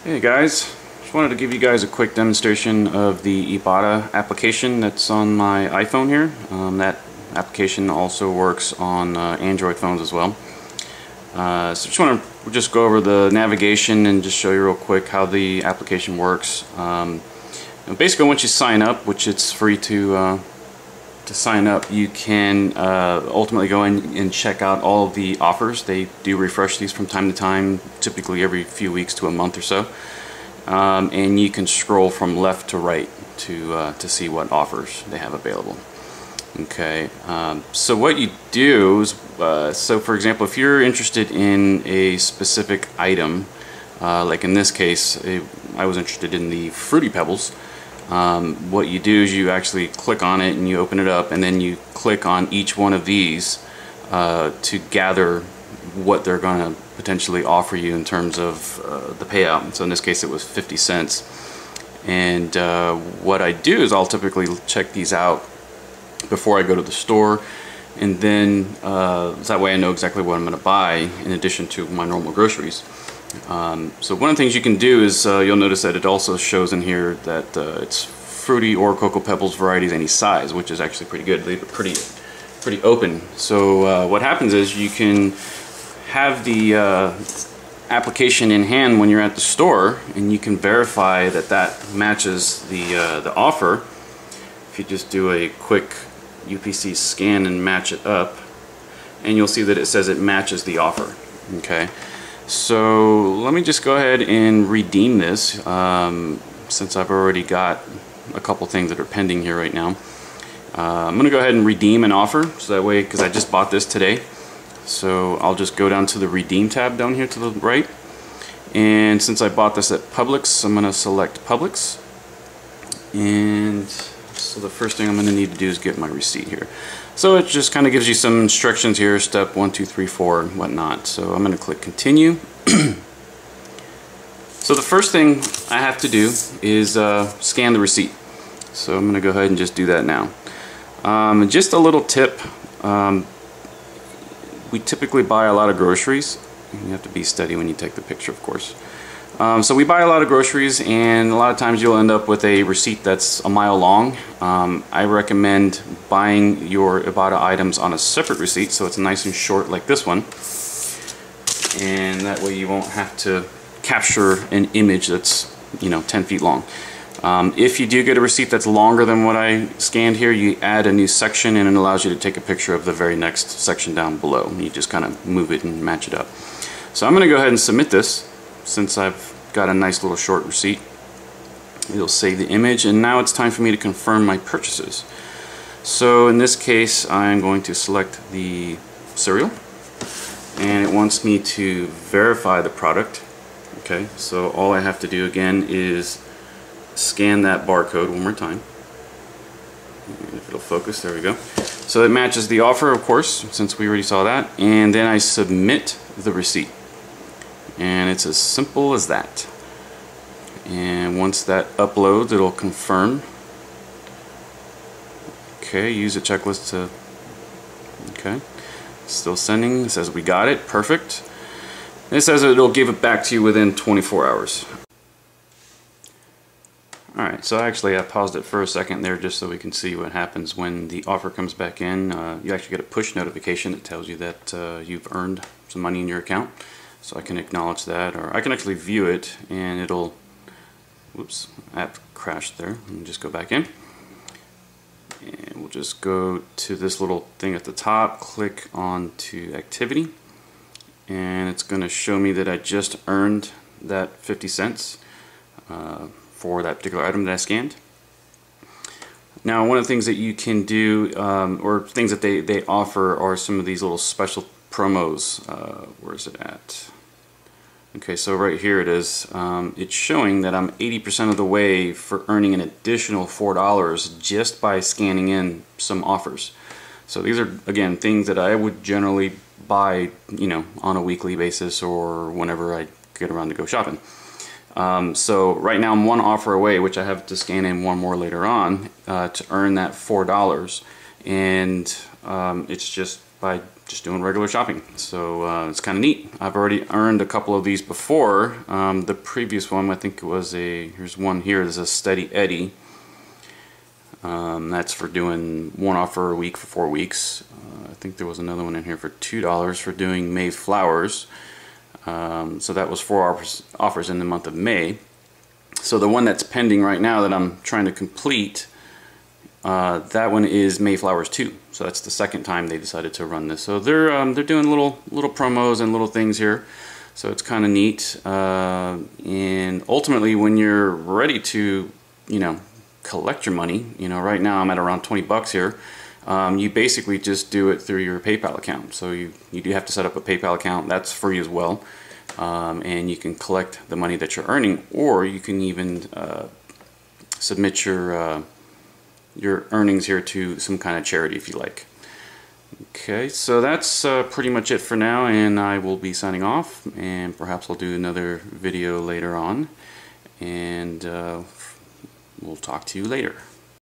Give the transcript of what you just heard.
Hey guys, just wanted to give you guys a quick demonstration of the Ibotta application that's on my iPhone here. That application also works on Android phones as well. So just want to go over the navigation and just show you real quick how the application works. Basically, once you sign up, which it's free to sign up, you can ultimately go in and check out all of the offers. They do refresh these from time to time, typically every few weeks to a month or so. And you can scroll from left to right to see what offers they have available. Okay, so what you do is, so for example, if you're interested in a specific item, like in this case, I was interested in the Fruity Pebbles. What you do is you actually click on it and you open it up, and then you click on each one of these to gather what they're going to potentially offer you in terms of the payout. So in this case it was 50 cents. And what I do is I'll typically check these out before I go to the store, and then that way I know exactly what I'm going to buy in addition to my normal groceries. So one of the things you can do is you'll notice that it also shows in here that it's Fruity or Cocoa Pebbles varieties any size, which is actually pretty good. They leave it pretty open. So what happens is you can have the application in hand when you're at the store, and you can verify that that matches the offer. If you just do a quick UPC scan and match it up, and you'll see that it says it matches the offer. Okay. So let me just go ahead and redeem this since I've already got a couple things that are pending here right now. I'm going to go ahead and redeem an offer, so that way, because I just bought this today. So I'll just go down to the redeem tab down here to the right, and since I bought this at Publix, I'm going to select Publix. And so the first thing I'm going to need to do is get my receipt here. So it just kind of gives you some instructions here, step 1, 2, 3, 4, and whatnot. So I'm going to click continue. So the first thing I have to do is scan the receipt. So I'm going to go ahead and just do that now. Just a little tip. We typically buy a lot of groceries. You have to be steady when you take the picture, of course. So we buy a lot of groceries, and a lot of times you'll end up with a receipt that's a mile long. I recommend buying your Ibotta items on a separate receipt, so it's nice and short like this one. And that way you won't have to capture an image that's 10 feet long. If you do get a receipt that's longer than what I scanned here, you add a new section, and it allows you to take a picture of the very next section down below. You just kind of move it and match it up. So I'm going to go ahead and submit this. Since I've got a nice little short receipt, it'll save the image, and now it's time for me to confirm my purchases. So in this case, I'm going to select the cereal, and it wants me to verify the product. Okay, so all I have to do again is scan that barcode one more time. If it'll focus, there we go. So it matches the offer, of course, since we already saw that, and then I submit the receipt. And it's as simple as that. And once that uploads, it'll confirm. Okay, use a checklist to... Okay, still sending. It says we got it. Perfect. It says it'll give it back to you within 24 hours. Alright, so actually I paused it for a second there just so we can see what happens when the offer comes back in. You actually get a push notification that tells you that you've earned some money in your account. So I can acknowledge that, or I can actually view it, and it'll, whoops, app crashed there. Let me just go back in. And we'll just go to this little thing at the top, click on to activity, and it's going to show me that I just earned that 50 cents for that particular item that I scanned. Now, one of the things that you can do, or things that they offer, are some of these little special promos. Where is it at? Okay, so right here it is. It's showing that I'm 80% of the way for earning an additional $4 just by scanning in some offers. So these are, again, things that I would generally buy, on a weekly basis or whenever I get around to go shopping. So right now I'm one offer away, which I have to scan in one more later on to earn that $4, and it's just by just doing regular shopping. So it's kind of neat. I've already earned a couple of these before. The previous one, I think it was here's one here, there's a Steady Eddie. That's for doing one offer a week for 4 weeks. I think there was another one in here for $2 for doing May flowers. So that was 4 offers in the month of May. So the one that's pending right now that I'm trying to complete, that one is Mayflowers 2. So that's the second time they decided to run this. So they're doing little promos and little things here. So it's kind of neat. And ultimately, when you're ready to, collect your money, right now I'm at around 20 bucks here. You basically just do it through your PayPal account. So you do have to set up a PayPal account. That's free as well. And you can collect the money that you're earning, or you can even submit your earnings here to some kind of charity if you like. Okay, so that's pretty much it for now, and I will be signing off, and perhaps I'll do another video later on, and we'll talk to you later.